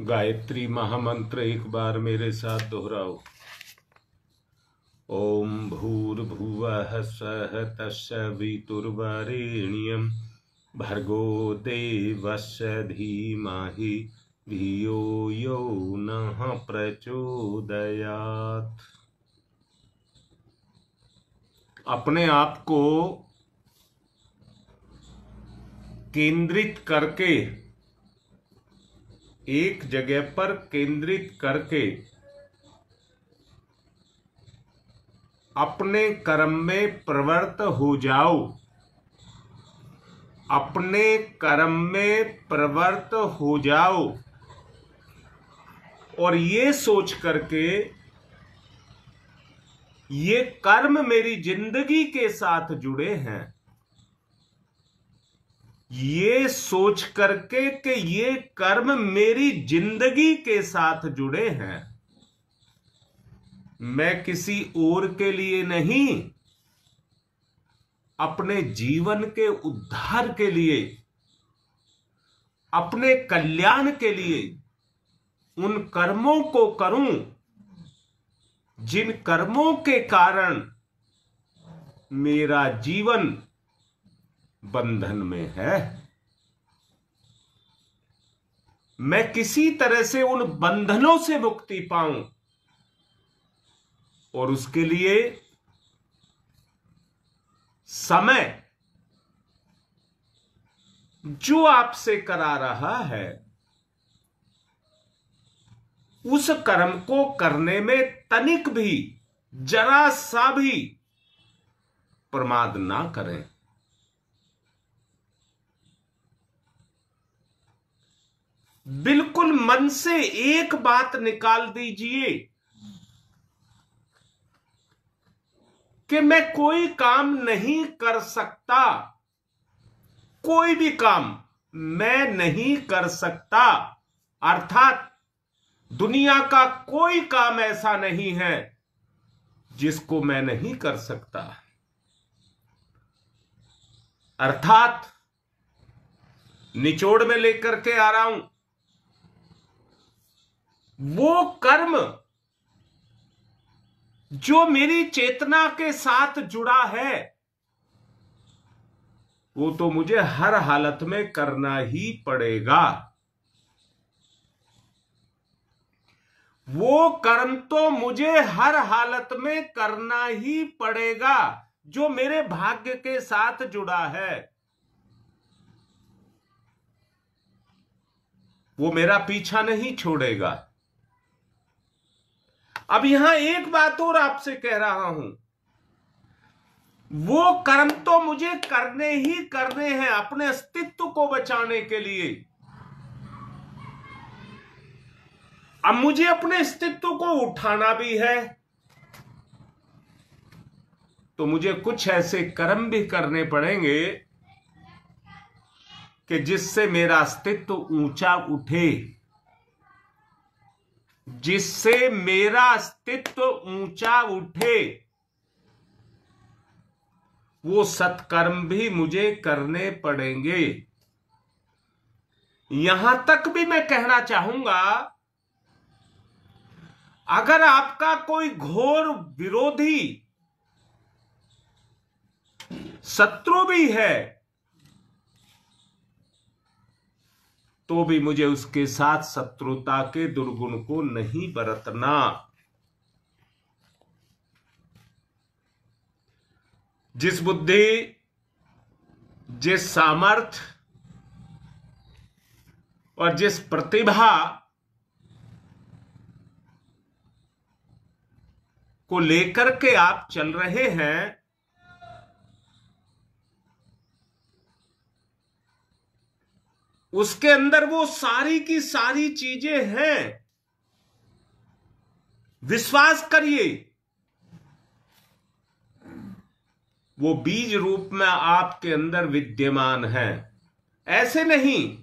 गायत्री महामंत्र एक बार मेरे साथ दोहराओ। ओम भूर्भुवः स्वः तत्सवितुर्वरेण्यं भर्गो देवस्य धीमहि धियो यो नः प्रचोदयात्। अपने आप को केंद्रित करके, एक जगह पर केंद्रित करके अपने कर्म में प्रवृत्त हो जाओ। अपने कर्म में प्रवृत्त हो जाओ और ये सोच करके ये कर्म मेरी जिंदगी के साथ जुड़े हैं, ये सोच करके कि ये कर्म मेरी जिंदगी के साथ जुड़े हैं। मैं किसी और के लिए नहीं, अपने जीवन के उद्धार के लिए, अपने कल्याण के लिए उन कर्मों को करूं जिन कर्मों के कारण मेरा जीवन बंधन में है। मैं किसी तरह से उन बंधनों से मुक्ति पाऊं और उसके लिए समय जो आपसे करा रहा है उस कर्म को करने में तनिक भी, जरा सा भी प्रमाद ना करें। बिल्कुल मन से एक बात निकाल दीजिए कि मैं कोई काम नहीं कर सकता, कोई भी काम मैं नहीं कर सकता, अर्थात दुनिया का कोई काम ऐसा नहीं है जिसको मैं नहीं कर सकता। अर्थात निचोड़ में लेकर के आ रहा हूं, वो कर्म जो मेरी चेतना के साथ जुड़ा है वो तो मुझे हर हालत में करना ही पड़ेगा। वो कर्म तो मुझे हर हालत में करना ही पड़ेगा जो मेरे भाग्य के साथ जुड़ा है। वो मेरा पीछा नहीं छोड़ेगा। अब यहां एक बात और आपसे कह रहा हूं, वो कर्म तो मुझे करने ही करने हैं अपने अस्तित्व को बचाने के लिए। अब मुझे अपने अस्तित्व को उठाना भी है तो मुझे कुछ ऐसे कर्म भी करने पड़ेंगे कि जिससे मेरा अस्तित्व ऊंचा उठे, जिससे मेरा अस्तित्व ऊंचा उठे। वो सत्कर्म भी मुझे करने पड़ेंगे। यहां तक भी मैं कहना चाहूंगा, अगर आपका कोई घोर विरोधी शत्रु भी है तो भी मुझे उसके साथ शत्रुता के दुर्गुण को नहीं बरतना। जिस बुद्धि, जिस सामर्थ्य और जिस प्रतिभा को लेकर के आप चल रहे हैं, उसके अंदर वो सारी की सारी चीजें हैं। विश्वास करिए, वो बीज रूप में आपके अंदर विद्यमान है। ऐसे नहीं,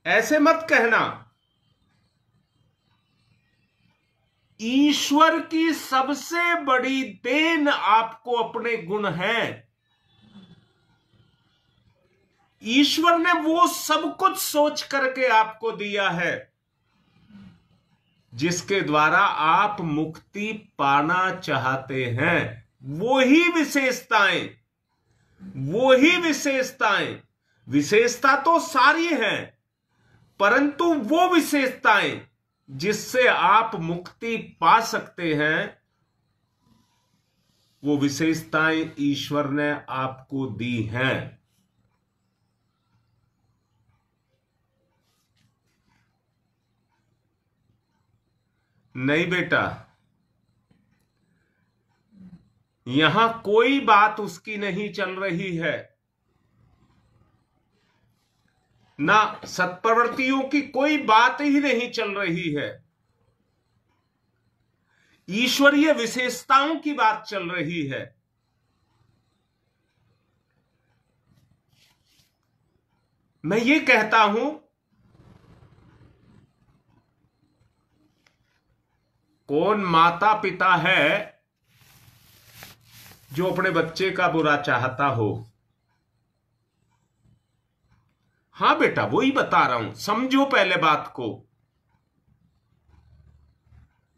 ऐसे मत कहना। ईश्वर की सबसे बड़ी देन आपको अपने गुण हैं। ईश्वर ने वो सब कुछ सोच करके आपको दिया है। जिसके द्वारा आप मुक्ति पाना चाहते हैं, वो ही विशेषताएं, विशेषता तो सारी हैं, परंतु वो विशेषताएं जिससे आप मुक्ति पा सकते हैं, वो विशेषताएं ईश्वर ने आपको दी हैं। नहीं बेटा, यहां कोई बात उसकी नहीं चल रही है, ना सत्प्रवृत्तियों की कोई बात ही नहीं चल रही है, ईश्वरीय विशेषताओं की बात चल रही है। मैं ये कहता हूं, कौन माता पिता है जो अपने बच्चे का बुरा चाहता हो? हां बेटा, वो ही बता रहा हूं, समझो पहले बात को,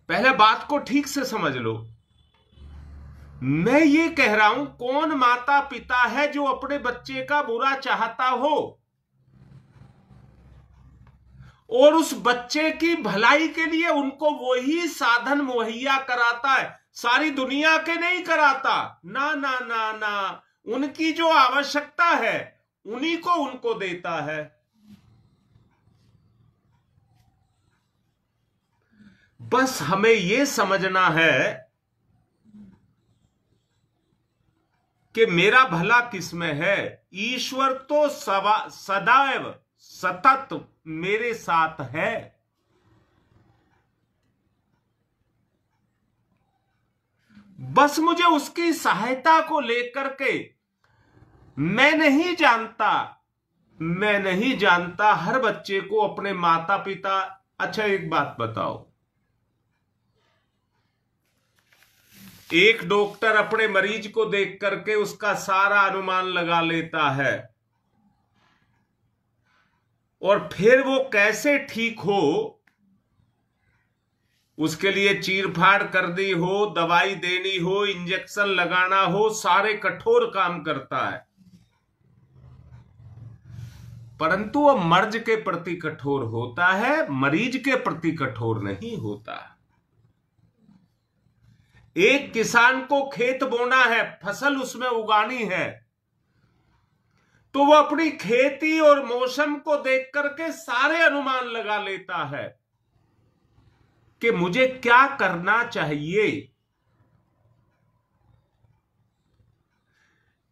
पहले बात को ठीक से समझ लो। मैं ये कह रहा हूं, कौन माता पिता है जो अपने बच्चे का बुरा चाहता हो और उस बच्चे की भलाई के लिए उनको वही साधन मुहैया कराता है, सारी दुनिया के नहीं कराता। ना ना ना ना, उनकी जो आवश्यकता है उन्हीं को उनको देता है। बस हमें यह समझना है कि मेरा भला किसमें है। ईश्वर तो सदैव सतत मेरे साथ है। बस मुझे उसकी सहायता को लेकर के, मैं नहीं जानता हर बच्चे को अपने माता पिता। अच्छा एक बात बताओ, एक डॉक्टर अपने मरीज को देख करके उसका सारा अनुमान लगा लेता है और फिर वो कैसे ठीक हो उसके लिए चीरफाड़ कर दी हो, दवाई देनी हो, इंजेक्शन लगाना हो, सारे कठोर काम करता है, परंतु वह मर्ज के प्रति कठोर होता है, मरीज के प्रति कठोर नहीं होता। एक किसान को खेत बोना है, फसल उसमें उगानी है, तो वह अपनी खेती और मौसम को देख करके सारे अनुमान लगा लेता है कि मुझे क्या करना चाहिए।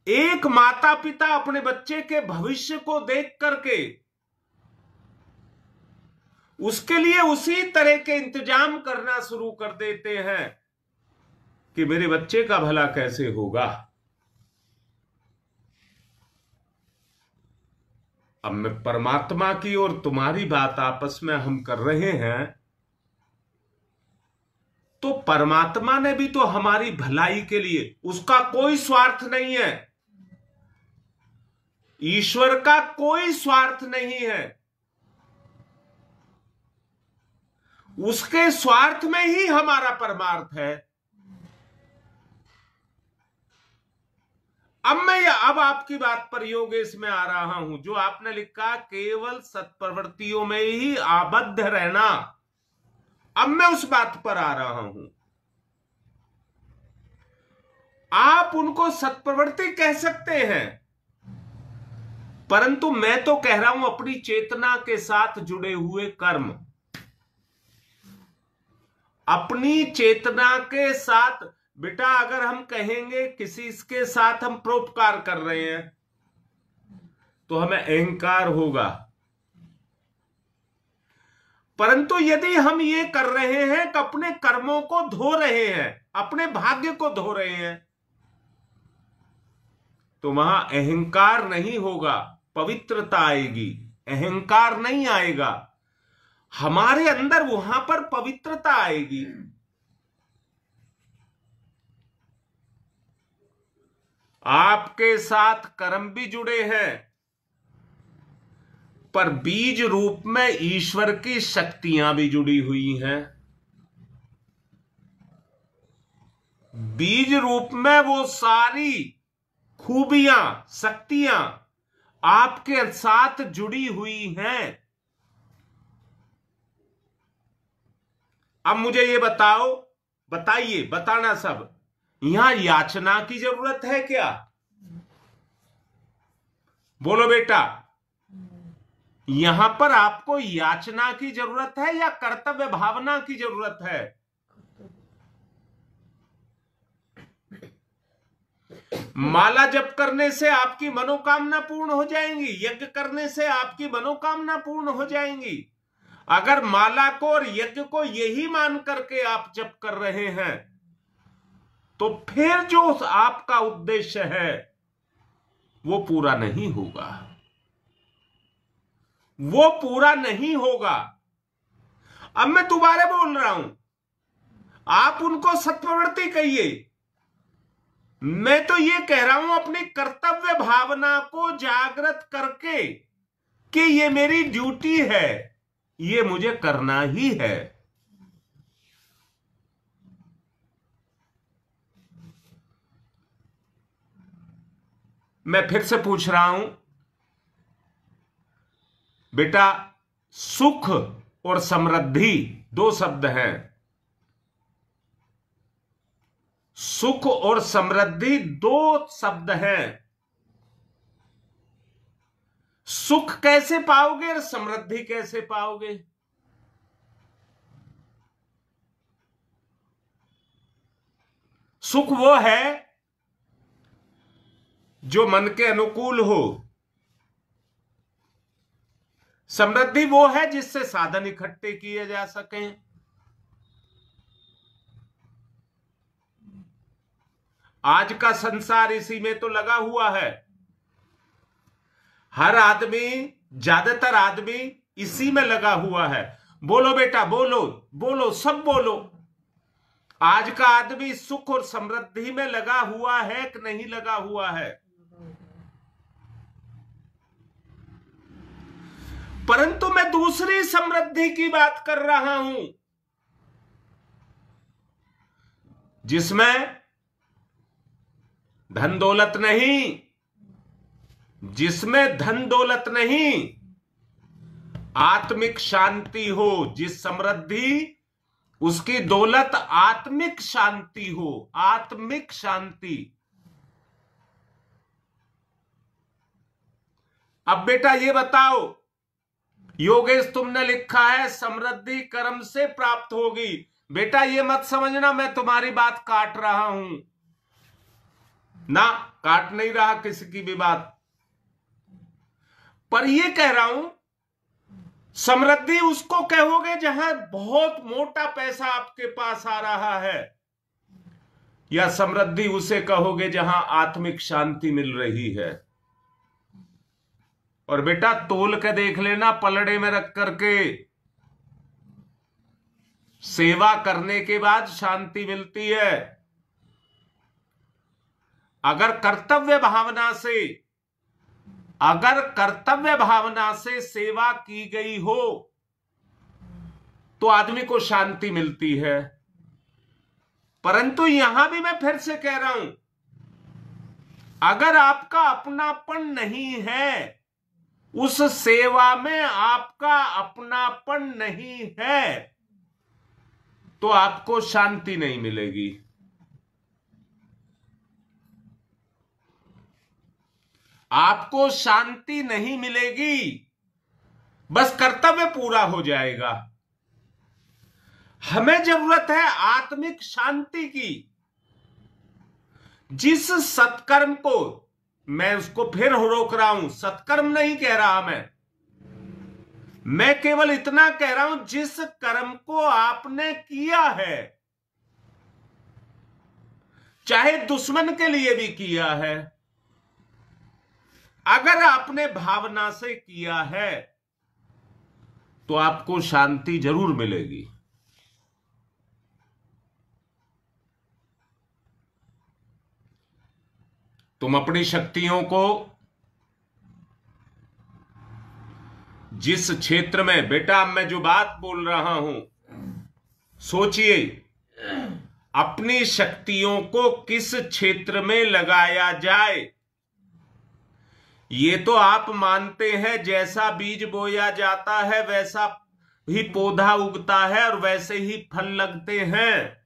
एक माता पिता अपने बच्चे के भविष्य को देख करके उसके लिए उसी तरह के इंतजाम करना शुरू कर देते हैं कि मेरे बच्चे का भला कैसे होगा। अब मैं परमात्मा की और तुम्हारी बात आपस में हम कर रहे हैं, तो परमात्मा ने भी तो हमारी भलाई के लिए, उसका कोई स्वार्थ नहीं है, ईश्वर का कोई स्वार्थ नहीं है, उसके स्वार्थ में ही हमारा परमार्थ है। अब आपकी बात पर योगेश में आ रहा हूं, जो आपने लिखा केवल सत्प्रवृत्तियों में ही आबद्ध रहना, अब मैं उस बात पर आ रहा हूं। आप उनको सत्प्रवृत्ति कह सकते हैं, परंतु मैं तो कह रहा हूं अपनी चेतना के साथ जुड़े हुए कर्म, अपनी चेतना के साथ। बेटा अगर हम कहेंगे किसी के साथ हम परोपकार कर रहे हैं तो हमें अहंकार होगा, परंतु यदि हम ये कर रहे हैं कि अपने कर्मों को धो रहे हैं, अपने भाग्य को धो रहे हैं, तो वहां अहंकार नहीं होगा, पवित्रता आएगी, अहंकार नहीं आएगा, हमारे अंदर वहां पर पवित्रता आएगी। आपके साथ कर्म भी जुड़े हैं, पर बीज रूप में ईश्वर की शक्तियां भी जुड़ी हुई हैं। बीज रूप में वो सारी खूबियां, शक्तियां आपके साथ जुड़ी हुई हैं। अब मुझे ये बताइए, बताना सब, यहां याचना की जरूरत है क्या? बोलो बेटा, यहां पर आपको याचना की जरूरत है या कर्तव्य भावना की जरूरत है? माला जप करने से आपकी मनोकामना पूर्ण हो जाएंगी, यज्ञ करने से आपकी मनोकामना पूर्ण हो जाएंगी। अगर माला को और यज्ञ को यही मान करके आप जप कर रहे हैं तो फिर जो आपका उद्देश्य है वो पूरा नहीं होगा, वो पूरा नहीं होगा। अब मैं दोबारा बोल रहा हूं, आप उनको सत्प्रवृत्ति कहिए, मैं तो ये कह रहा हूं अपनी कर्तव्य भावना को जागृत करके कि ये मेरी ड्यूटी है, ये मुझे करना ही है। मैं फिर से पूछ रहा हूं बेटा, सुख और समृद्धि दो शब्द हैं। सुख और समृद्धि दो शब्द हैं। सुख कैसे पाओगे और समृद्धि कैसे पाओगे? सुख वो है जो मन के अनुकूल हो, समृद्धि वो है जिससे साधन इकट्ठे किए जा सकें। आज का संसार इसी में तो लगा हुआ है। हर आदमी, ज्यादातर आदमी इसी में लगा हुआ है। बोलो बेटा, बोलो बोलो, सब बोलो। आज का आदमी सुख और समृद्धि में लगा हुआ है कि नहीं लगा हुआ है? परंतु मैं दूसरी समृद्धि की बात कर रहा हूं, जिसमें धन दौलत नहीं, जिसमें धन दौलत नहीं, आत्मिक शांति हो। जिस समृद्धि, उसकी दौलत आत्मिक शांति हो, आत्मिक शांति। अब बेटा ये बताओ, योगेश तुमने लिखा है समृद्धि कर्म से प्राप्त होगी। बेटा ये मत समझना मैं तुम्हारी बात काट रहा हूं, ना, काट नहीं रहा किसी की भी बात, पर ये कह रहा हूं समृद्धि उसको कहोगे जहां बहुत मोटा पैसा आपके पास आ रहा है, या समृद्धि उसे कहोगे जहां आत्मिक शांति मिल रही है? और बेटा तोल के देख लेना, पलड़े में रख करके। सेवा करने के बाद शांति मिलती है। अगर कर्तव्य भावना से सेवा की गई हो तो आदमी को शांति मिलती है। परंतु यहां भी मैं फिर से कह रहा हूं, अगर आपका अपनापन नहीं है, उस सेवा में आपका अपनापन नहीं है, तो आपको शांति नहीं मिलेगी। आपको शांति नहीं मिलेगी, बस कर्तव्य पूरा हो जाएगा। हमें जरूरत है आत्मिक शांति की। जिस सत्कर्म को, मैं उसको फिर रोक रहा हूं, सत्कर्म नहीं कह रहा मैं केवल इतना कह रहा हूं, जिस कर्म को आपने किया है, चाहे दुश्मन के लिए भी किया है, अगर आपने भावना से किया है तो आपको शांति जरूर मिलेगी। तुम अपनी शक्तियों को जिस क्षेत्र में, बेटा मैं जो बात बोल रहा हूं सोचिए, अपनी शक्तियों को किस क्षेत्र में लगाया जाए। ये तो आप मानते हैं जैसा बीज बोया जाता है वैसा ही पौधा उगता है और वैसे ही फल लगते हैं।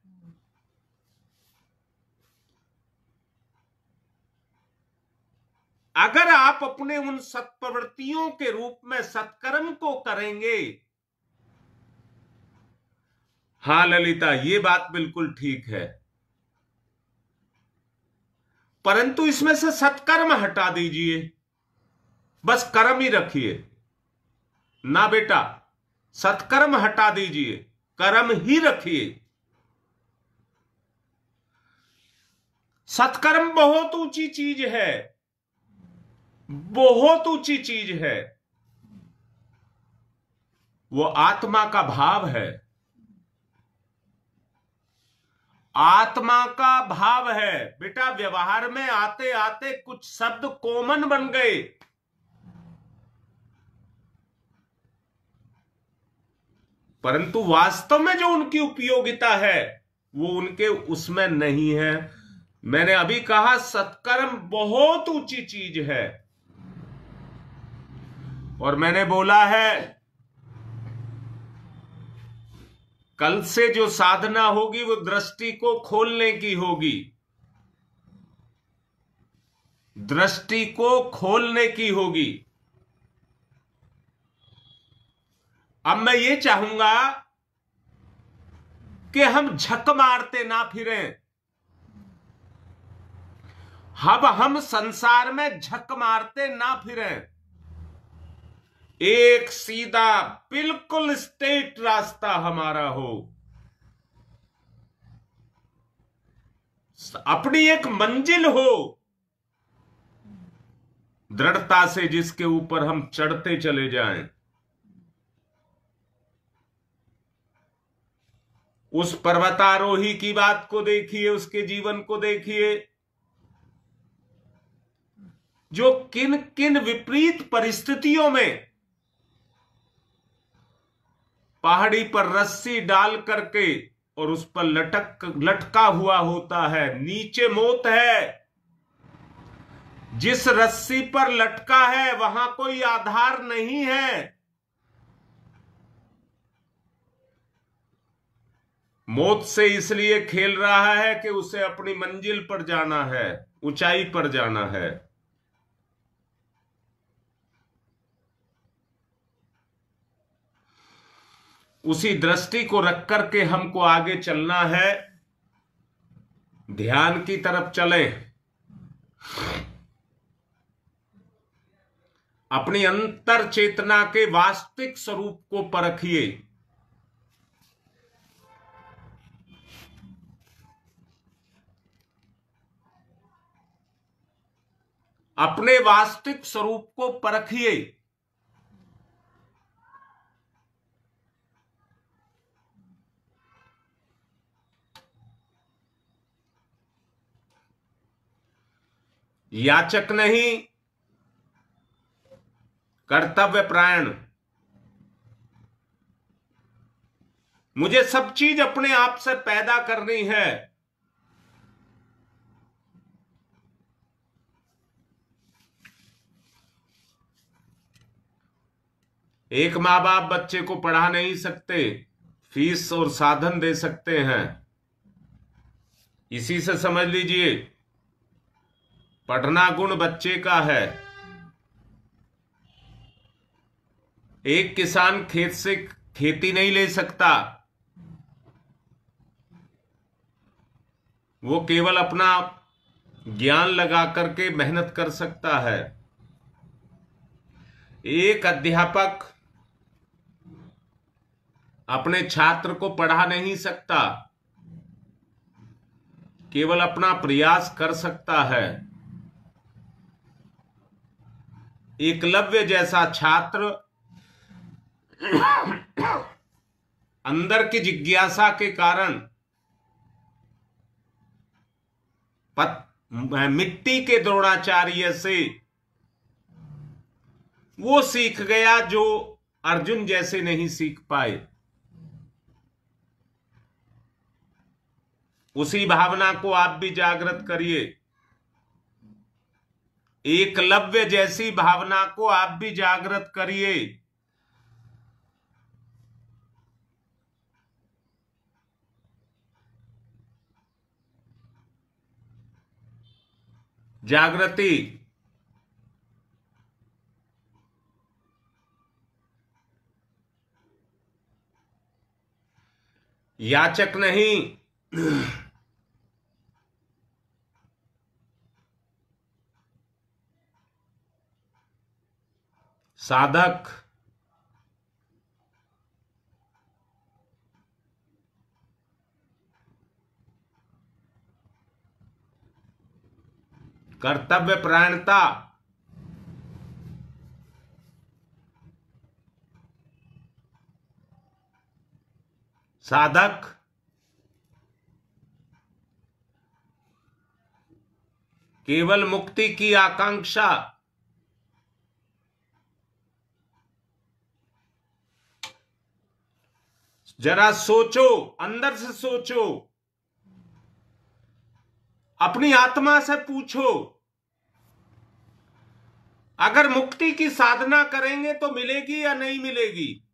अगर आप अपने उन सत्प्रवृत्तियों के रूप में सत्कर्म को करेंगे, हां ललिता, ये बात बिल्कुल ठीक है, परंतु इसमें से सत्कर्म हटा दीजिए, बस कर्म ही रखिए ना बेटा। सत्कर्म हटा दीजिए, कर्म ही रखिए। सत्कर्म बहुत ऊंची चीज है, बहुत ऊंची चीज है। वो आत्मा का भाव है, आत्मा का भाव है बेटा। व्यवहार में आते आते कुछ शब्द कॉमन बन गए, परंतु वास्तव में जो उनकी उपयोगिता है वो उनके उसमें नहीं है। मैंने अभी कहा सत्कर्म बहुत ऊंची चीज है, और मैंने बोला है कल से जो साधना होगी वो दृष्टि को खोलने की होगी, दृष्टि को खोलने की होगी। अब मैं ये चाहूंगा कि हम झक मारते ना फिरें। अब हम संसार में झक मारते ना फिरें, एक सीधा बिल्कुल स्ट्रेट रास्ता हमारा हो, अपनी एक मंजिल हो दृढ़ता से जिसके ऊपर हम चढ़ते चले जाएं। उस पर्वतारोही की बात को देखिए, उसके जीवन को देखिए, जो किन किन विपरीत परिस्थितियों में पहाड़ी पर रस्सी डाल करके और उस पर लटका हुआ होता है, नीचे मौत है। जिस रस्सी पर लटका है वहां कोई आधार नहीं है। मौत से इसलिए खेल रहा है कि उसे अपनी मंजिल पर जाना है, ऊंचाई पर जाना है। उसी दृष्टि को रख करके हमको आगे चलना है, ध्यान की तरफ चलें। अपनी अंतर चेतना के वास्तविक स्वरूप को परखिए। अपने वास्तविक स्वरूप को परखिए। याचक नहीं, कर्तव्य परायण। मुझे सब चीज अपने आप से पैदा करनी है। एक माँ बाप बच्चे को पढ़ा नहीं सकते, फीस और साधन दे सकते हैं। इसी से समझ लीजिए पढ़ना गुण बच्चे का है। एक किसान खेत से खेती नहीं ले सकता, वो केवल अपना ज्ञान लगा करके मेहनत कर सकता है। एक अध्यापक अपने छात्र को पढ़ा नहीं सकता, केवल अपना प्रयास कर सकता है। एकलव्य जैसा छात्र अंदर की जिज्ञासा के कारण मिट्टी के द्रोणाचार्य से वो सीख गया जो अर्जुन जैसे नहीं सीख पाए। उसी भावना को आप भी जागृत करिए। एकलव्य जैसी भावना को आप भी जागृत करिए। जागृति याचक नहीं, साधक। कर्तव्य परायणता, साधक। केवल मुक्ति की आकांक्षा, जरा सोचो, अंदर से सोचो, अपनी आत्मा से पूछो, अगर मुक्ति की साधना करेंगे तो मिलेगी या नहीं मिलेगी?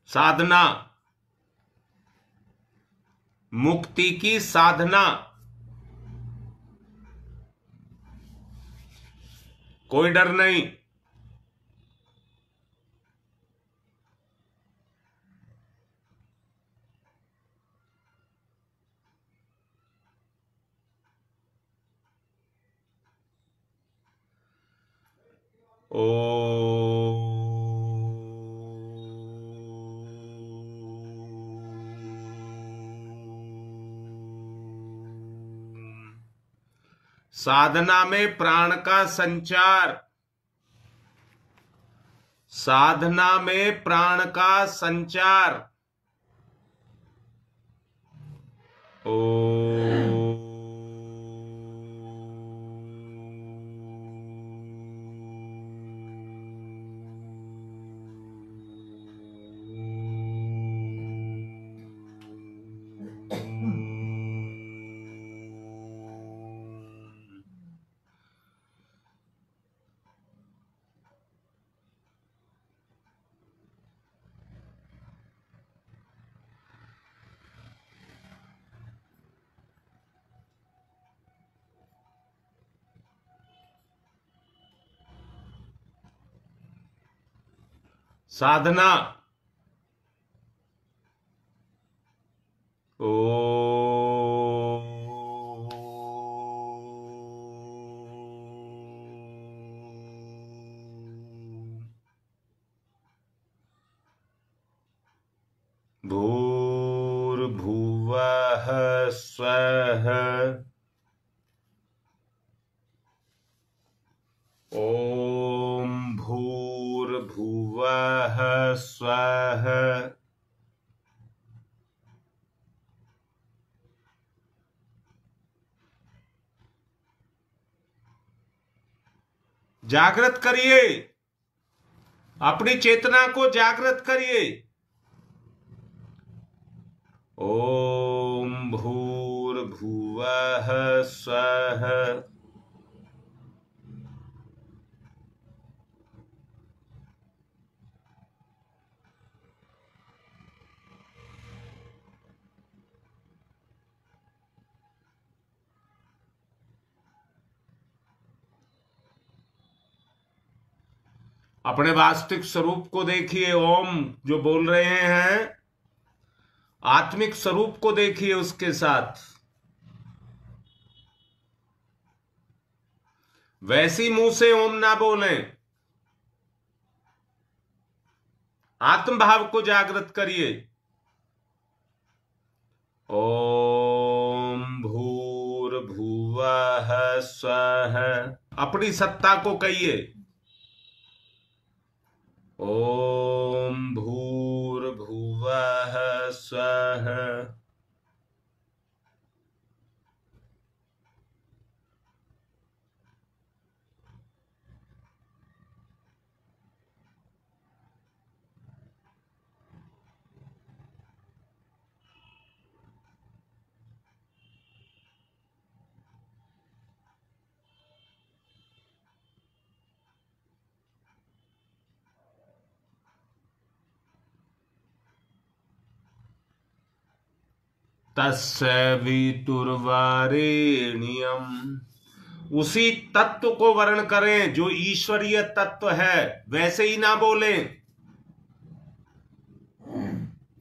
साधना, मुक्ति की साधना, कोई डर नहीं। ओ साधना में प्राण का संचार, साधना में प्राण का संचार। ओ साधना। ओ भूर्भुवः स्वः ओम भूर्भुवः स्वः। जागृत करिए, अपनी चेतना को जागृत करिए। ओम भूर्भुवः स्वः। अपने वास्तविक स्वरूप को देखिए। ओम जो बोल रहे हैं, आत्मिक स्वरूप को देखिए उसके साथ। वैसी मुंह से ओम ना बोलें, आत्मभाव को जागृत करिए। ओम भूर्भुवः स्वः। अपनी सत्ता को कहिए। ओम भूर्भुवः स्वः। तस्य वितुर्वरेण्यम, उसी तत्व को वर्ण करें जो ईश्वरीय तत्व है, वैसे ही ना बोलें,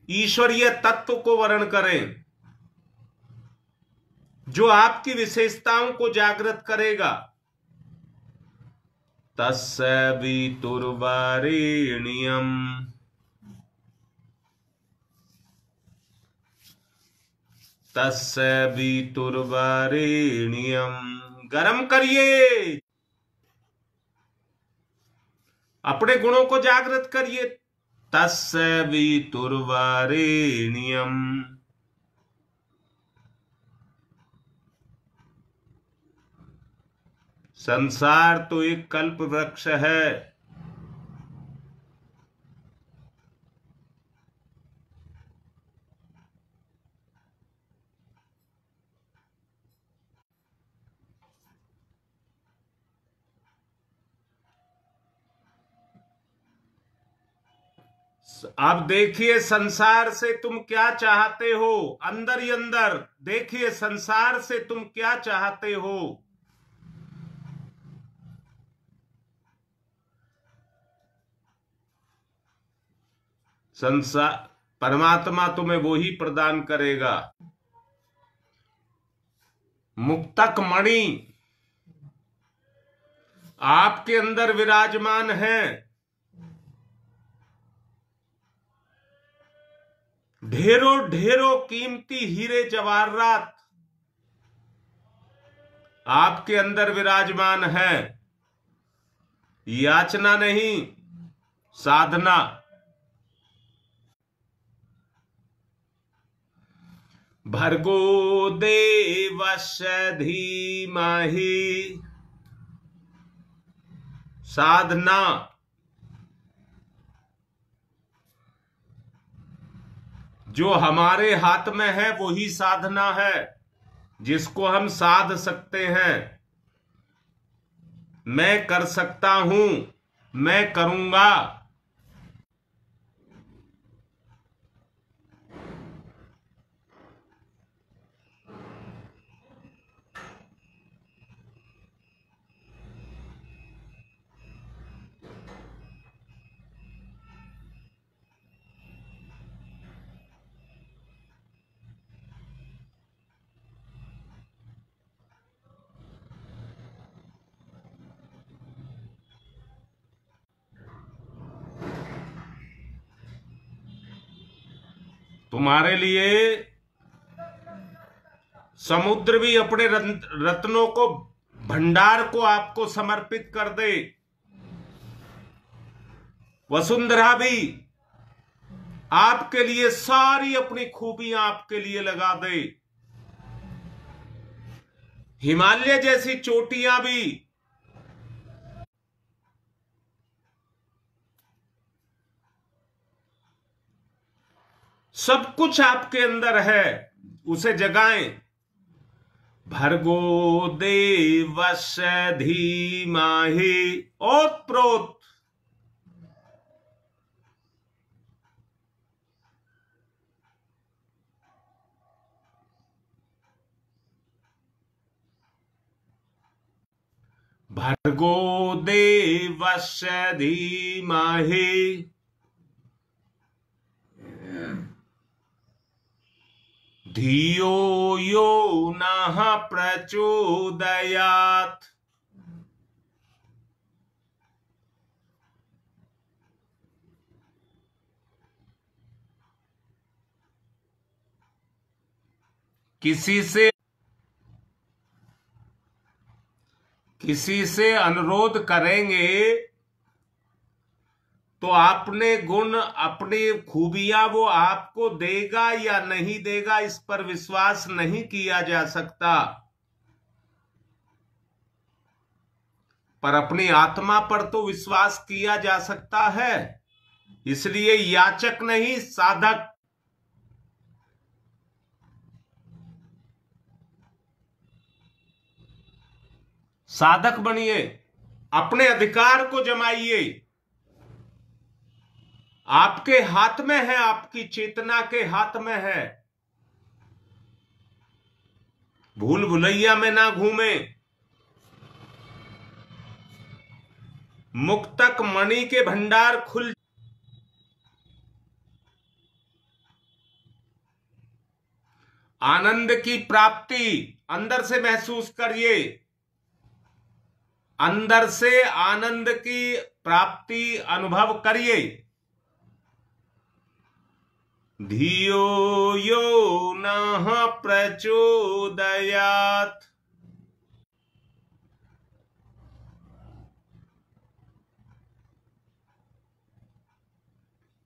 ईश्वरीय तत्व को वर्ण करें जो आपकी विशेषताओं को जागृत करेगा। तस्य वितुर्वरेण्यम, तस्य वितुर्वरेण्यम, गरम करिए, अपने गुणों को जागृत करिए। तस्य वितुर्वरेण्यम, संसार तो एक कल्प वृक्ष है। अब देखिए संसार से तुम क्या चाहते हो, अंदर ही अंदर देखिए संसार से तुम क्या चाहते हो। संसार, परमात्मा तुम्हें वो ही प्रदान करेगा। मुक्तक मणि आपके अंदर विराजमान है। ढेरों ढेरों कीमती हीरे जवाहरात आपके अंदर विराजमान है। याचना नहीं, साधना। भर्गो देवस्य धीमहि, साधना। जो हमारे हाथ में है वही साधना है, जिसको हम साध सकते हैं। मैं कर सकता हूं, मैं करूंगा। तुम्हारे लिए समुद्र भी अपने रत्नों को, भंडार को आपको समर्पित कर दे। वसुंधरा भी आपके लिए सारी अपनी खूबियां आपके लिए लगा दे। हिमालय जैसी चोटियां भी, सब कुछ आपके अंदर है, उसे जगाएं। भर्गो देवस्य धीमहि, ओतप्रोत। भर्गो देवस्य धीमहि धियो यो नः प्रचोदयात्। किसी से अनुरोध करेंगे तो अपने गुण, अपनी खूबियां वो आपको देगा या नहीं देगा, इस पर विश्वास नहीं किया जा सकता। पर अपनी आत्मा पर तो विश्वास किया जा सकता है। इसलिए याचक नहीं, साधक। साधक बनिए, अपने अधिकार को जमाइए। आपके हाथ में है, आपकी चेतना के हाथ में है। भूल भुलैया में ना घूमे, मुक्तक मणि के भंडार खुल, आनंद की प्राप्ति अंदर से महसूस करिए, अंदर से आनंद की प्राप्ति अनुभव करिए। धियो यो नः प्रचोदयात्,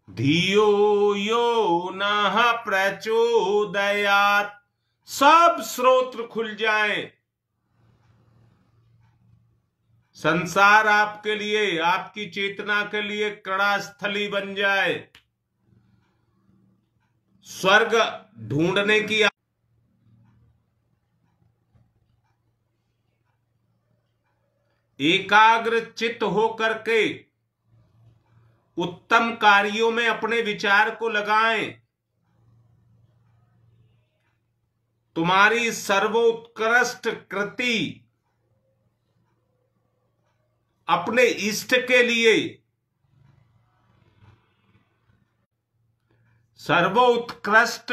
धियो यो नः प्रचोदयात्, सब स्रोत खुल जाएं, संसार आपके लिए, आपकी चेतना के लिए कड़ा स्थली बन जाए, स्वर्ग ढूंढने की एकाग्र चित्त होकर के उत्तम कार्यों में अपने विचार को लगाएं। तुम्हारी सर्वोत्कृष्ट कृति अपने इष्ट के लिए, सर्वोत्कृष्ट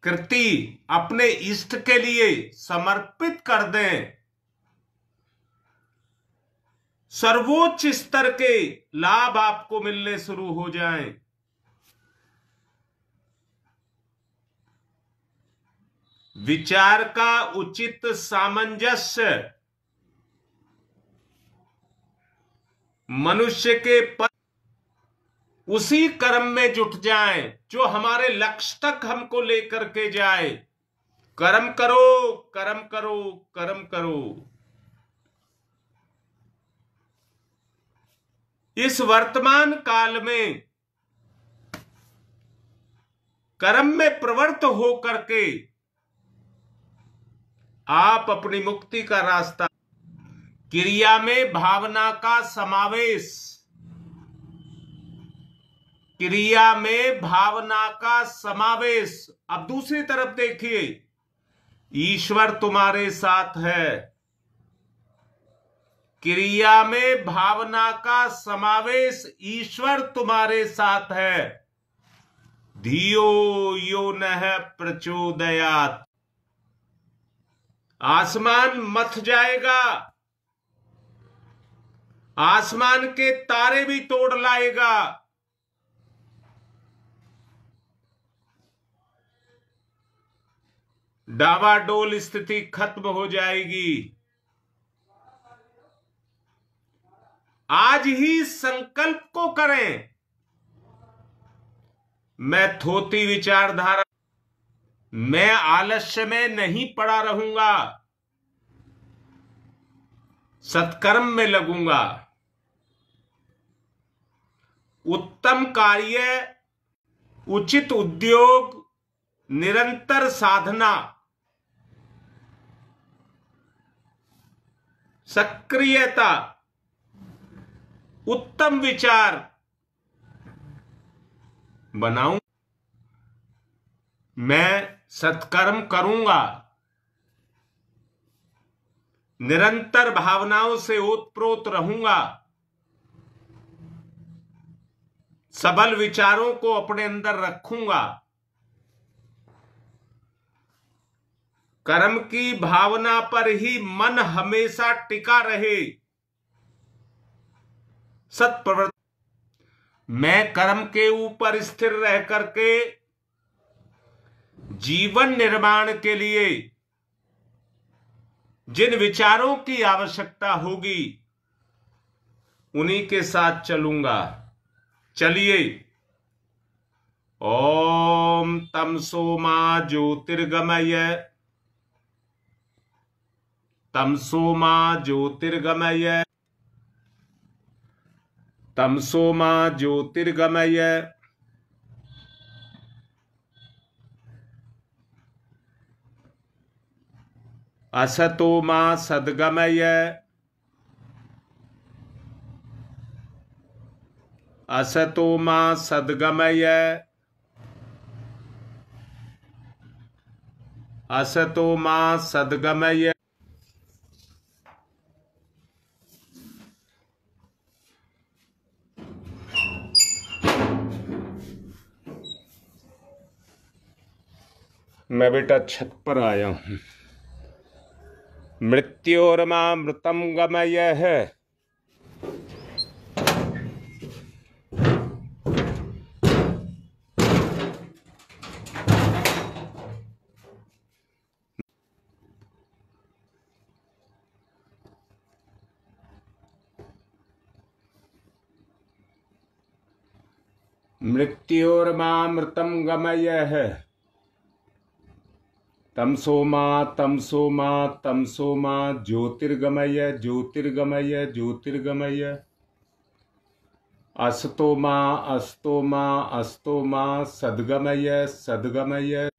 कृति अपने इष्ट के लिए समर्पित कर दें। सर्वोच्च स्तर के लाभ आपको मिलने शुरू हो जाएं। विचार का उचित सामंजस्य मनुष्य के पद उसी कर्म में जुट जाए जो हमारे लक्ष्य तक हमको लेकर के जाए। कर्म करो, कर्म करो, कर्म करो। इस वर्तमान काल में कर्म में प्रवृत्त हो करके आप अपनी मुक्ति का रास्ता, क्रिया में भावना का समावेश, क्रिया में भावना का समावेश। अब दूसरी तरफ देखिए, ईश्वर तुम्हारे साथ है। क्रिया में भावना का समावेश, ईश्वर तुम्हारे साथ है। धियो यो नः प्रचोदयात्, आसमान मथ जाएगा, आसमान के तारे भी तोड़ लाएगा, डावाडोल स्थिति खत्म हो जाएगी। आज ही संकल्प को करें, मैं थोती विचारधारा, मैं आलस्य में नहीं पड़ा रहूंगा, सत्कर्म में लगूंगा। उत्तम कार्य, उचित उद्योग, निरंतर साधना, सक्रियता, उत्तम विचार बनाऊं, मैं सत्कर्म करूंगा, निरंतर भावनाओं से ओतप्रोत रहूंगा, सबल विचारों को अपने अंदर रखूंगा। कर्म की भावना पर ही मन हमेशा टिका रहे। सत्प्रवृत्ति, मैं कर्म के ऊपर स्थिर रह करके जीवन निर्माण के लिए जिन विचारों की आवश्यकता होगी उन्हीं के साथ चलूंगा। चलिए, ओम तमसो मा ज्योतिर्गमय, तमसो मा ज्योतिर्गमय, तमसो मा ज्योतिर्गमय, असतो मा सद्गमय, असतो मा सद्गमय, असतो मा सद्गमय। मैं बेटा छत पर आया हूं। मृत्योर्मा मृतम गमय है। मृत्योर्मा मृतम गमय है। तमसो मा ज्योतिर्गमय ज्योतिर्गमय ज्योतिर्गमय। अस्तो मा सद्गमय सद्गमय।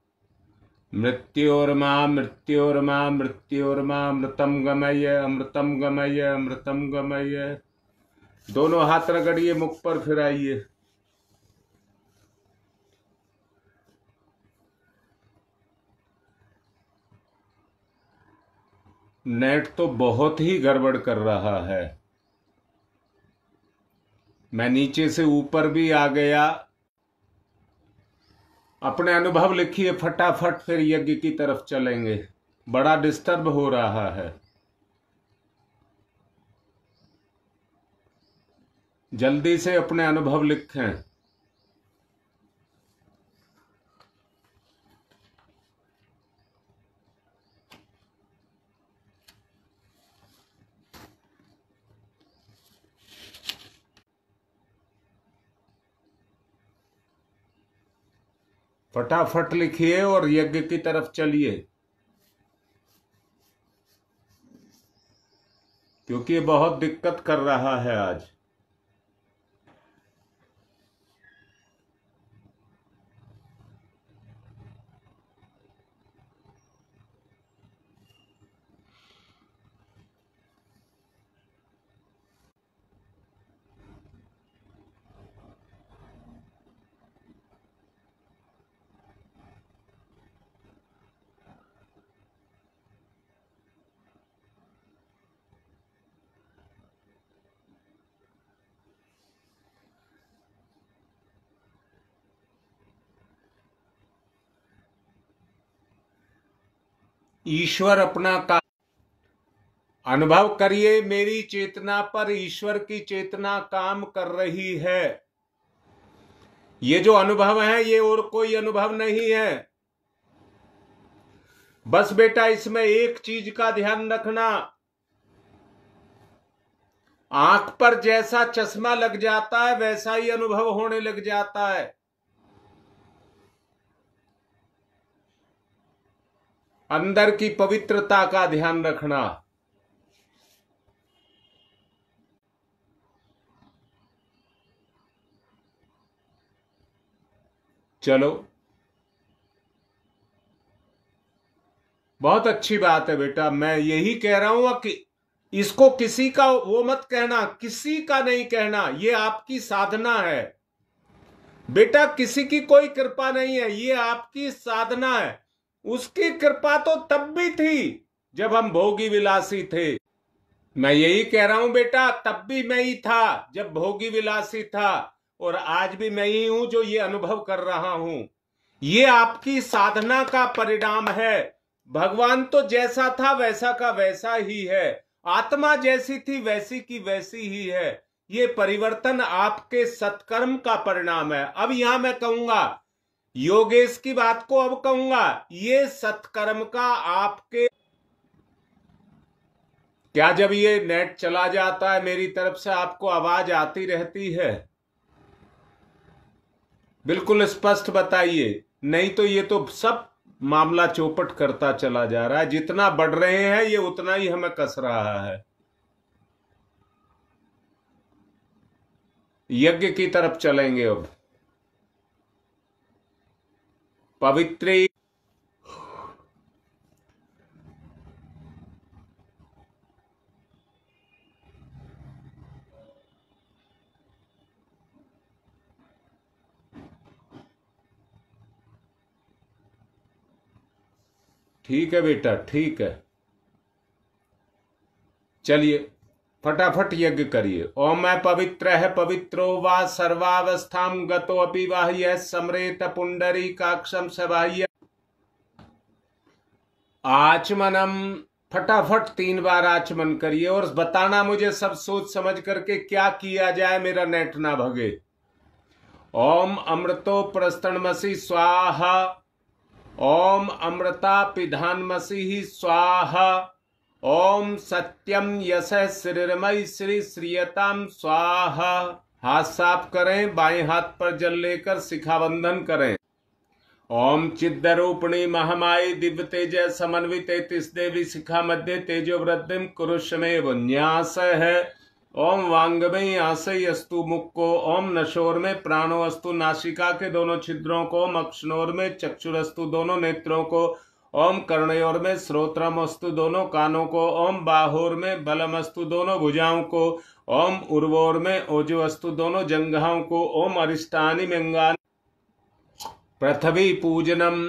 मृत्योर्मा मृतम गमय अमृतम गमय अमृतम गमय। दोनों हाथ रगड़िए, मुख पर फिराइए। नेट तो बहुत ही गड़बड़ कर रहा है। मैं नीचे से ऊपर भी आ गया। अपने अनुभव लिखिए फटाफट, फिर यज्ञ की तरफ चलेंगे। बड़ा डिस्टर्ब हो रहा है। जल्दी से अपने अनुभव लिखें। फटाफट लिखिए और यज्ञ की तरफ चलिए, क्योंकि ये बहुत दिक्कत कर रहा है आज। ईश्वर अपना का अनुभव करिए। मेरी चेतना पर ईश्वर की चेतना काम कर रही है। ये जो अनुभव है ये और कोई अनुभव नहीं है। बस बेटा इसमें एक चीज का ध्यान रखना, आंख पर जैसा चश्मा लग जाता है वैसा ही अनुभव होने लग जाता है। अंदर की पवित्रता का ध्यान रखना। चलो, बहुत अच्छी बात है बेटा। मैं यही कह रहा हूं कि इसको किसी का वो मत कहना, किसी का नहीं कहना। ये आपकी साधना है बेटा, किसी की कोई कृपा नहीं है, ये आपकी साधना है। उसकी कृपा तो तब भी थी जब हम भोगी विलासी थे। मैं यही कह रहा हूं बेटा, तब भी मैं ही था जब भोगी विलासी था, और आज भी मैं ही हूं जो ये अनुभव कर रहा हूं। ये आपकी साधना का परिणाम है। भगवान तो जैसा था वैसा का वैसा ही है, आत्मा जैसी थी वैसी की वैसी ही है। ये परिवर्तन आपके सत्कर्म का परिणाम है। अब यहां मैं कहूंगा, योगेश की बात को अब कहूंगा, ये सत्कर्म का आपके। क्या जब ये नेट चला जाता है मेरी तरफ से आपको आवाज आती रहती है? बिल्कुल स्पष्ट बताइए, नहीं तो ये तो सब मामला चौपट करता चला जा रहा है। जितना बढ़ रहे हैं ये उतना ही हमें कस रहा है। यज्ञ की तरफ चलेंगे अब। पवित्री ठीक है बेटा, ठीक है। चलिए फटाफट यज्ञ करिए। ओम मैं पवित्र है पवित्रो वा सर्वावस्थाम गतो अपि वाह यह समरेत पुंडरी काक्षम सबाह्य। आचमनम, फटाफट 3 बार आचमन करिए और बताना मुझे सब सोच समझ करके क्या किया जाए, मेरा नेट ना भगे। ओम अमृतो प्रस्तनमसि स्वाहा, ओम अमृता पिधानमसि स्वाहा, ओम सत्यम यशः श्रीरमय श्री श्रीयताम स्वाहा। हाथ साफ करें, बाएं हाथ पर जल लेकर शिखाबंधन करें। ओम चिद्रूपिणी महामाई दिव्य तेज समन्वित देवी शिखा मध्य तेजो वृद्धिम कुरुषमेव न्यास है। ओम वांगमय आशय अस्तु मुख को, ओम नशोर में प्राणो अस्तु नासिका के दोनों छिद्रों को, मक्षणोर में चक्षुरस्तु दोनों नेत्रों को, ओम कर्णयोर में श्रोत्रम अस्तु दोनों कानों को, ओम बाहोर में बलम अस्तु दोनों भुजाओं को, ओम उर्वोर में ओजो अस्तु दोनों जंघाओं को, ओम अरिष्टानि मंगानि पृथ्वी पूजनम।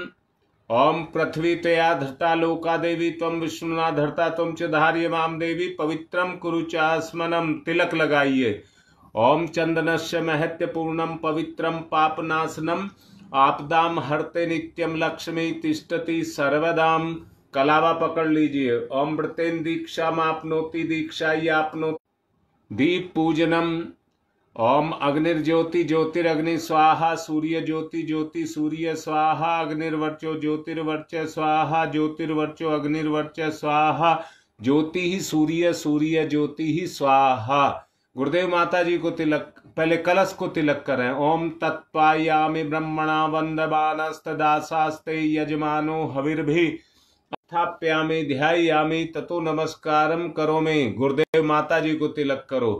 ओम पृथ्वी तया धरता लोका देवी त्वं विष्णुना धरता त्वं च धार्यमाम देवी पवित्रम कुरु चास्मनम। तिलक लगाइए। ओम चंदनस्य महत्य पूर्णम पवित्रम पापनाशनम आपदाम हरते नित्यम लक्ष्मी तिष्ठति सर्वदाम। कलावा पकड़ लीजिए। ओम व्रतेन दीक्षा मापनोति दीक्षा आपनोति। दीप पूजनम। ओम अग्निर्ज्योति ज्योतिरग्नि स्वाहा, सूर्य ज्योति ज्योति सूर्य स्वाहा, अग्निर्वर्चो ज्योतिर्वर्च स्वाहा, ज्योतिर्वर्चो अग्निर्वर्च स्वाहा, ज्योति ही सूर्य सूर्य ज्योति ही स्वाहा। गुरुदेव माता जी को तिलक, पहले कलश को तिलक करें। ओम तत्पायामि ब्रह्मणा वंदमानस्तदासास्ते यजमानो हविर्भि स्थाप्यामि ध्यायामि ततो नमस्कारम करोमि। गुरुदेव माता जी को तिलक करो।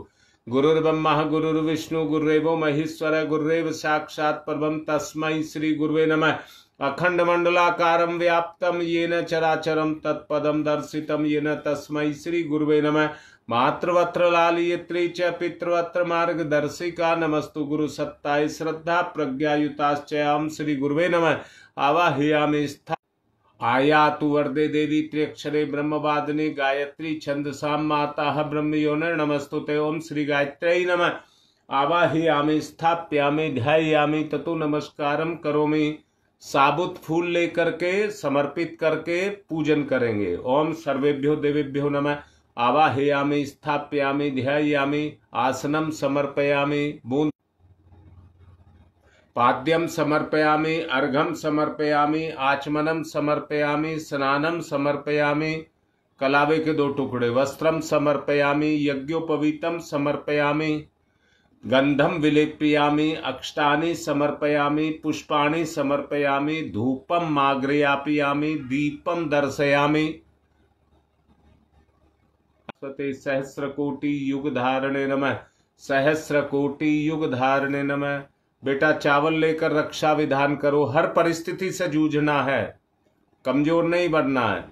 गुरुर्ब्रह्मा गुरुर्विष्णु गुरुरेवो महेश्वर गुरुरेव साक्षात् परब्रह्म तस्मै श्री गुरुवे नमः। अखंड मंडलाकारं व्याप्तं येन चराचरं तत्पदं दर्शितं येन तस्मै श्री गुरुवे नमः। मातृवत्र लालयित्री च पितृवत्र मार्गदर्शिका नमस्तु गुरु सत्ताय श्रद्धा प्रज्ञायुताश्चयां श्री गुरुवे नमः। आवाहयामि स्था आयातु वरदे देवी त्र्यक्षरे ब्रह्मवादिनी गायत्री छंदसाम माता ब्रह्मयोनि नमस्तुते। ओम श्री गायत्र्यै नमः। आवाहयामि स्थाप्यामि ध्यायामि ततो नमस्कारम करोमि। साबुत फूल लेकर के समर्पित करके पूजन करेंगे। ओम सर्वेभ्यो देवेभ्यो नमः। आवाहयामि स्थाप्यामि ध्यायामि आसनम समर्पयामि। बूंद पाद्यम समर्पयामि, अर्घम समर्पयामि, आचमनम समर्पयामि, स्नानम समर्पयामि। कलावे के 2 टुकड़े। वस्त्रम समर्पयामि, यज्ञोपवीतम समर्पयामि, गंधम विलेपयामि, अक्षतानि समर्पयामि, पुष्पाणि समर्पयामि, धूपम माग्रयापयामि, दीपम दर्शयामि। सहस्र कोटि युग धारणे नमः। सहस्र कोटि युग धारणे नमः। बेटा चावल लेकर रक्षा विधान करो। हर परिस्थिति से जूझना है, कमजोर नहीं बनना है।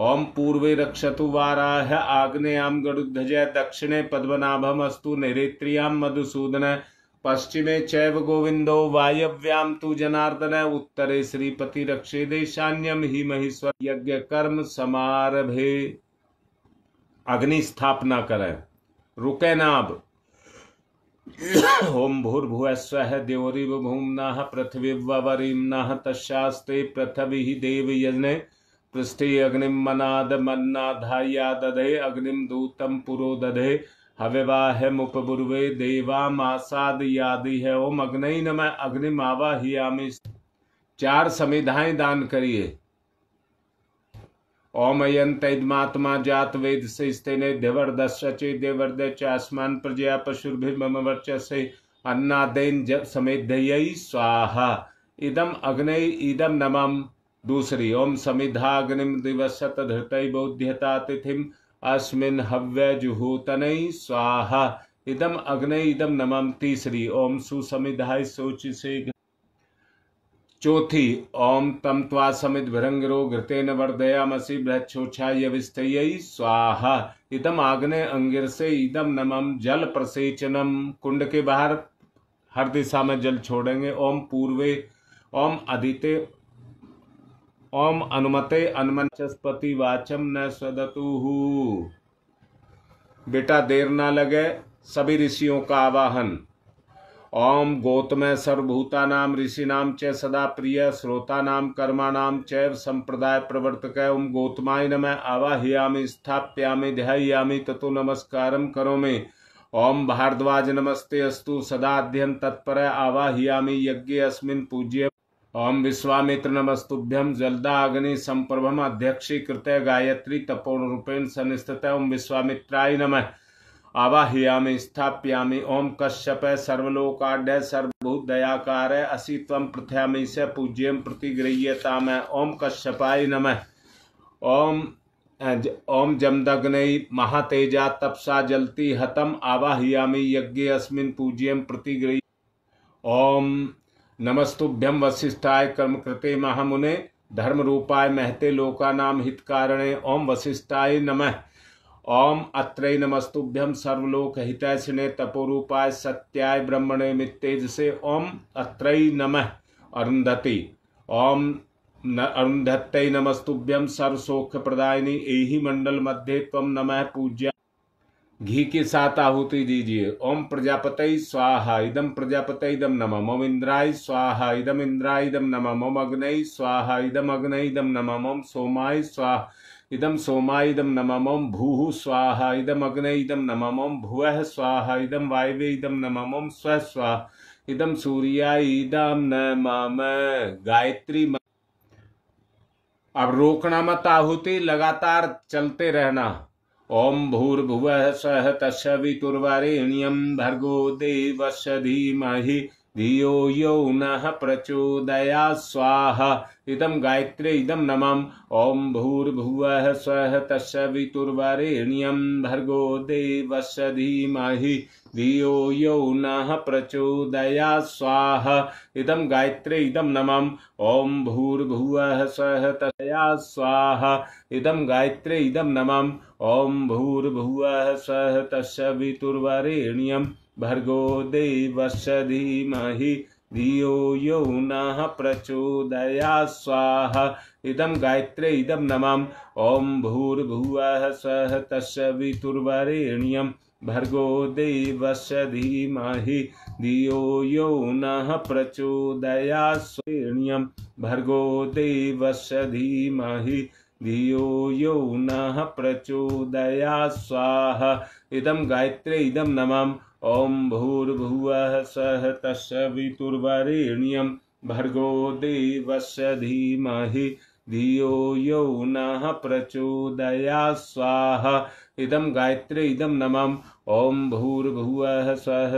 ओम पूर्वे रक्षतु वाराह, आग्नेयाम गरुध्वज, दक्षिणे पद्मनाभम अस्तु, नैऋत्याम मधुसूदन, पश्चिमे चैव गोविंदो, वायव्याम तु जनार्दन, उत्तरे श्रीपति रक्षेद, ईशान्यम ही महेश्वर। यज्ञ कर्म समारभे। अग्नि स्थापना करें, रुके ना अब। ओम भूर्भुवस्वः द्यौरिव भूम्नः पृथिवीवरीम्नः तस्यास्ते पृथिवी देवयज्ञे पृष्ठे अग्निम मनाद मन्नाधाया दधे अग्निम दूतम पुरो दधे हविवाह मुपबुर्वे देवामासाद यादि है। ओम अग्नि नमः। अग्निम आवाहयामि। 4 समिधाएं दान करिए। ओम अयंतैद्मात्मा जात वेद से स्तेने देवर्दश्चे देवर्द चास्मान प्रजया पशुर्भिर्मम वर्चसे अन्नादेन समेधयै स्वाहा। इदम अग्नि इदम नमम। दूसरी। ओम समिधा अग्निम दिवसत धृतै बोध्यता तिथिम अस्मिन् हव्य जुहूतनै स्वाहा। इदम अग्नि इदम नमम। तीसरी। ओम सुसमिधाय सोच से। चौथी। ओम तम त्वा समित भृंगरो घृतेन वर्धयामसि बृहच्छोछाय विस्थयै स्वाहा। इदम आग्ने अंगिर से इदम नमम। जल प्रसेचनम। कुंड के बाहर हर दिशा में जल छोड़ेंगे। ओम पूर्वे। ओम अदिते ओम अनुमते अनुमनस्पति वाचम न सदतुहु। बेटा देर ना लगे, सभी ऋषियों का आवाहन। ओम गौतम सर्वभूतानाम ऋषिनाम च सदा प्रिय श्रोतानाम कर्माणाम चैव संप्रदाय प्रवर्तक। ओम गौतमाय नमः। आवाहयामि स्थाप्यामि ध्यायामि ततो नमस्कारम करोमि। ओम भारद्वाज नमस्ते अस्तु सदाध्यन तत्पर आवाहयामि यज्ञे अस्मिन् पूज्य। ओम विश्वामित्र नमस्तुभ्यं जलदाग्नि संप्रभम अध्यक्षीकृत गायत्री तपोरूपेण सनिस्थित। ओम विश्वामित्राय नमः। आवाहयामि स्थाप्यामि। ओम कश्यप सर्वलोकाढ्य सर्वभूत दयाकार असि त्वं पृथ्यामि स पूज्यं प्रतिगृह्यताम। ओम कश्यपाय नमः। ओम जमदग्नै महातेजा तपसा जलति हतम आवाहयामि यज्ञे अस्मिन् पूज्यं प्रतिगृह्य। ओम नमस्तुभ्यं वसिष्ठाय कर्मकृते महामुने धर्म रूपाय महते लोकानाम हितकारणे। ओम वसिष्ठाय नमः। ओम अत्रै नमस्तुभ्यं सर्वलोक हितैषिणे तपोरूपाय सत्याय ब्रह्मणे मित्तेजसे। ओम अत्रै नमः। अरुंधति। ओम अरुंधत्यै नमस्तुभ्यं सर्वसौख्य प्रदायिनी एहि मंडल मध्य त्वं नमः पूज्य। घी के साथ आहुति दीजिए। ओम प्रजापतये स्वाहा इदम प्रजापतये इदम नमः। ओम इंद्राय स्वाहा इदम इंद्राय इदम नमः। ओम अग्नये स्वाहा इदम अग्नये इदम नमः। ओम सोमाय स्वाहा इदम सोमाय इदम नमः। ओम भूः स्वाहा इदम अग्नये इदम नमः। ओम भुवः स्वाहा इदम वायवे इदम नमः। ओम स्वः स्वाहा इदम सूर्याय इदम नमः। गायत्री। अब रोकना मत, आहुति लगातार चलते रहना। ओम भूर्भुवः स्वः तत्सवितुर्वरेण्यं भर्गो देवस्य धीमहि धियो यो नः प्रचोदयात् स्वाहा इदम गायत्रे इदम नमः। ओम भूर्भुवः स्वः तत्सवितुर्वरेण्यं भर्गो देवस्य धीमहि धियो यो नः प्रचोदयात् स्वाहा इदम गायत्रे इदम नमः। ओम भूर्भुवः स्वः तत्सवितुर्वरेण्यं स्वाहा इदम गायत्रे इदम नमः। ओम भूर्भुवः स्वः तत्सवितुर्वरेण्यं भर्गो देवस्य धीमहि धियो यो नः प्रचोदयात् स्वाहा इदम गायत्रे इदम नमः। ओम भूर्भुवः स्वः तत्सवितुर्वरेण्यं भर्गो देवस्य धीमहि धियो यो नः प्रचोदयात् स्वाहा भर्गो देवस्य धीमहि धियो यो नः प्रचोदयात् स्वाहा इदम गायत्रे इदम नमः। ओम भूर्भुवः स्वः तत्सवितुर्वरेण्यं भर्गो देवस्य धीमहि धियो यो नः प्रचोदयात् स्वाहा इदम गायत्रे इदम नमः। ओम भूर्भुवः स्वः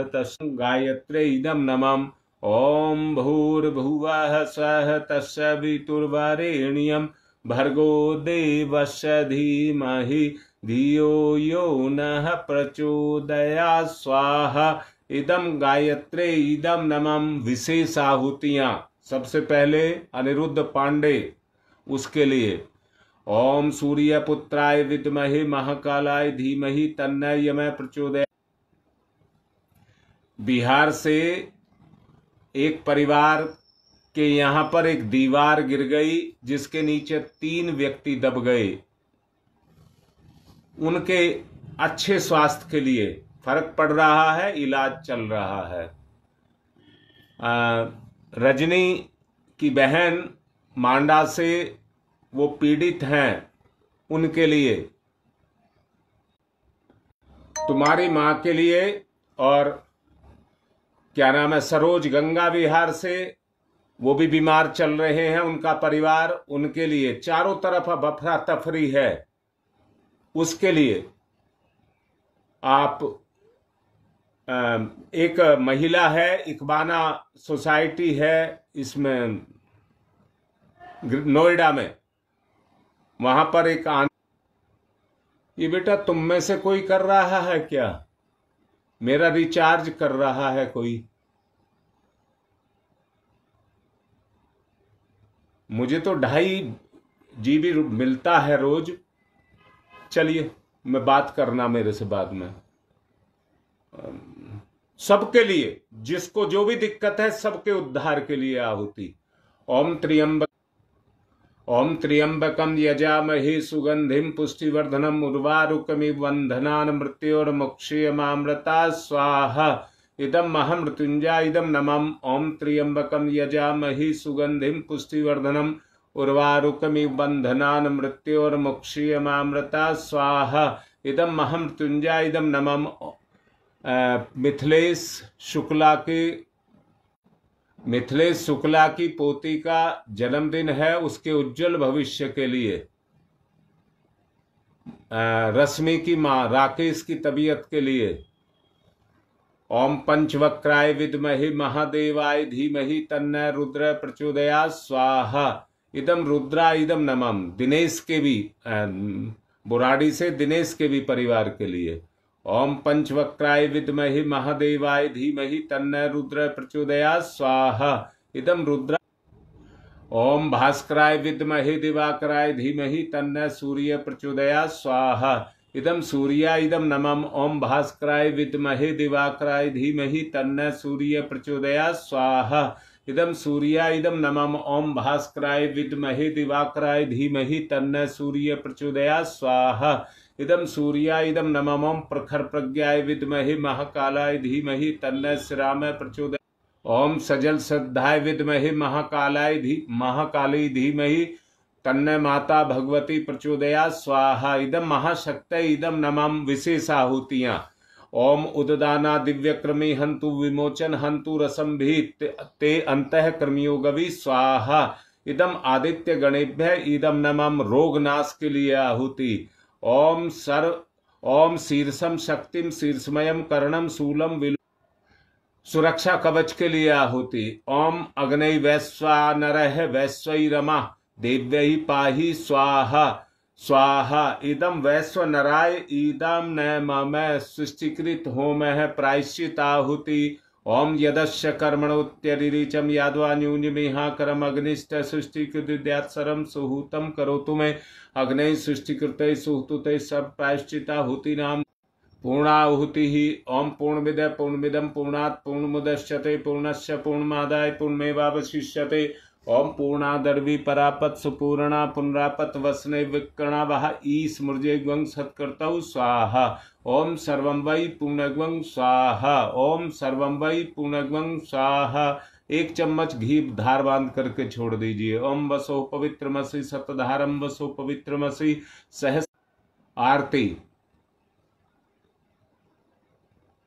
गायत्रे इदम नमः। ओम भूर्भुवः स्वः तत्सवितुर्वरेण्यं भर्गो देवस्य धीमहि धियो यो नः प्रचोदयात् स्वाहा इदम गायत्रे इदम नमः। विशेष आहुतियां। सबसे पहले अनिरुद्ध पांडे, उसके लिए ओम सूर्यपुत्राय विद्महे महाकालाय धीमहि तन्नो यमः प्रचोदयात्। बिहार से एक परिवार के यहाँ पर एक दीवार गिर गई जिसके नीचे 3 व्यक्ति दब गए। उनके अच्छे स्वास्थ्य के लिए फर्क पड़ रहा है, इलाज चल रहा है। रजनी की बहन मांडा से वो पीड़ित हैं, उनके लिए, तुम्हारी मां के लिए, और क्या नाम है, सरोज गंगा विहार से, वो भी बीमार चल रहे हैं, उनका परिवार, उनके लिए चारों तरफ अब अफरा तफरी है। उसके लिए आप एक महिला है, इकबाना सोसाइटी है इसमें नोएडा में, वहां पर एक ये बेटा तुम में से कोई कर रहा है क्या? मेरा रिचार्ज कर रहा है कोई? मुझे तो 2.5 GB मिलता है रोज। चलिए, मैं बात करना मेरे से बाद में। सबके लिए, जिसको जो भी दिक्कत है, सबके उद्धार के लिए आहुति। ओम त्र्यंबक ओम त्र्यंबकम यजामहे सुगंधिम पुष्टिवर्धनम उर्वारुकमिव बंधनान् मृत्योर्मुक्षीयमामृता स्वाहा इदं महामृत्युंजय इदं नमः। ओम त्र्यंबकम यजामहे सुगंधिम पुष्टिवर्धनम उर्वारुकमिव बंधनान् मृत्योर्मुक्षीयमामृता स्वाहा इदं महामृत्युंजय इदं नमः। मिथिलेश शुक्ला की पोती का जन्मदिन है, उसके उज्जवल भविष्य के लिए रश्मि की मां राकेश की तबीयत के लिए ओम पंचवक्राय विद्महे महादेवाय धीमहि तन्नः रुद्र प्रचोदयात् स्वाहा इदम रुद्रा इदम नमः। दिनेश के भी बुराड़ी से दिनेश के भी परिवार के लिए ओम पंचवक्राय विद्महे महादेवाय धीमहि तन्नः रुद्र प्रचोदयात् स्वाहा इदम रुद्रा। ओम भास्कराय विद्महे दिवाकराय धीमहि तन्नः सूर्य प्रचोदयात् स्वाहा इदम सूर्या इदम नमः। ओम भास्कराय विद्महे दिवाकराय धीमहि तन्नः सूर्य प्रचोदयात् स्वाहा इदम सूर्या इदम नमः। ओम भास्कराय विद्महे दिवाकराय धीमहि तन्नः सूर्य प्रचोदयात् स्वाहा इदम सूर्या इदम नमः। ओम प्रखर प्रज्ञाय विद्महे महाकालाय धीमहि तन्नः श्रीराम प्रचोदयात्। ओम सजल श्रद्धाय विद्महे महाकाली धीमहि तन्नः माता भगवती प्रचोदयात् स्वाहा इदम महाशक्तये इदम नमः। विशेष आहुतियां ओम उददाना दिव्यक्रमी हंतु विमोचन हंतु रसम भी ते अंतः कर्मयोगवी स्वाहा इदम आदित्य गणेभ्य इदम नमः। रोग नाश के लिए आहुति ओम शीर्षम शक्तिम शीर्षमयम कर्णम शूलम सुरक्षा कवच के लिए आहुति ओम अग्नि वैश्वानरः वैश्वैरमा देव्यै पाहि स्वाहा स्वाहा इदम वैश्वनराय इदम न मम सृष्टिकृत होमः प्रायश्चिताहुति ओम यदस्य कर्मणोत्यरिचम यादवा न्यूनमिहाकरम अग्निष्ठ सृष्टिकृत्यात्सरम सुहूतम करोतु मे अग्नि सृष्टिकृते सुहूते सब प्रायश्चिताहुति नाम पूर्णाहुति ही ओम पूर्णमिदं पूर्णात् पूर्णमुदच्यते पूर्णस्य पूर्णमादाय पूर्णमेवावशिष्यते ओम पूर्णादर्वी परापत सुपूर्णा पुनरापत वसने विकर्णा वह ईस्मृजे ग्वं सत्कर्तौ स्वाहा ओम सर्वं वै पूर्णग्वं स्वाहा ओम सर्वं वै पूर्णग्वं स्वाहा। 1 चम्मच घी धार बांध करके छोड़ दीजिए। ओम वसो पवित्रमसि सतधारम वसो पवित्रमसि सहस आरती।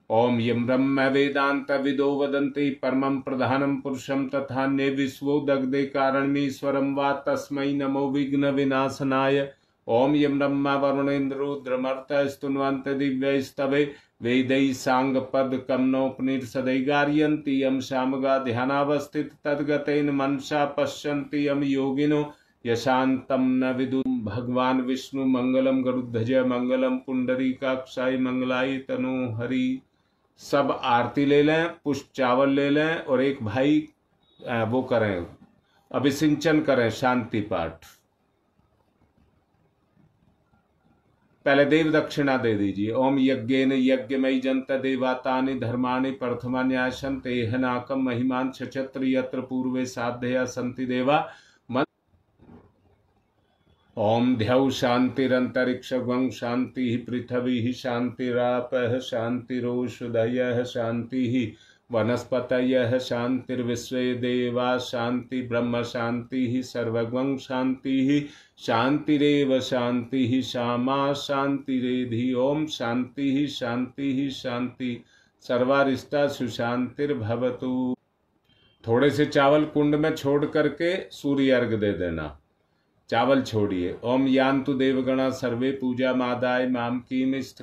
ओम यम ब्रह्म वेदांत विदो वदन्ति परमं प्रधानं पुरुषं तथान्ये विश्वो दग्धे कारणमीश्वरं वा तस्मै नमो विघ्न विनाशनाय। ओम यम ब्रह्म वरुणेन्द्रुद्रमर्त स्तुन्वन्त दिव्यैस्तवे वेदैः सांगपद कमनोपनिषदै गार्यन्ति यम शामगा ध्यानावस्थित तद्गतेन मनसा पश्यन्ति यम योगिनो यशांतं न विदु। भगवान विष्णु मंगलम गरुध्वज मंगलम पुंडरीकाक्षाय मंगलाय तनु हरि। सब आरती ले लें, पुष्प चावल ले लें और एक भाई वो करें, अभिसिंचन करें, शांति पाठ। पहले देव दक्षिणा दे दीजिए। ओम यज्ञेन यज्ञमयी जंत देवातानि धर्माणि प्रथमान्यासन्ते नाकम महिमान क्षत्र यत्र पूर्वे साधया सन्ति देवा। ओम ध्यौ शांतिरंतरिक्षं शांति पृथ्वी शांतिरापः शांतिरोषधयः शांति वनस्पतयः शांतिर्विश्वे देवा शांति ब्रह्म शांति सर्वगं शांति शांतिरेव शांति शामा शांतिरेधि। ओम शांति शांति शांति सर्वारिष्टा सुशांतिर्भवतु। थोड़े से चावल कुंड में छोड़ करके सूर्य अर्घ दे देना। चावल छोड़िए। ओम यान्तु देवगणा सर्वे पूजा मादाय माम कीम इष्ट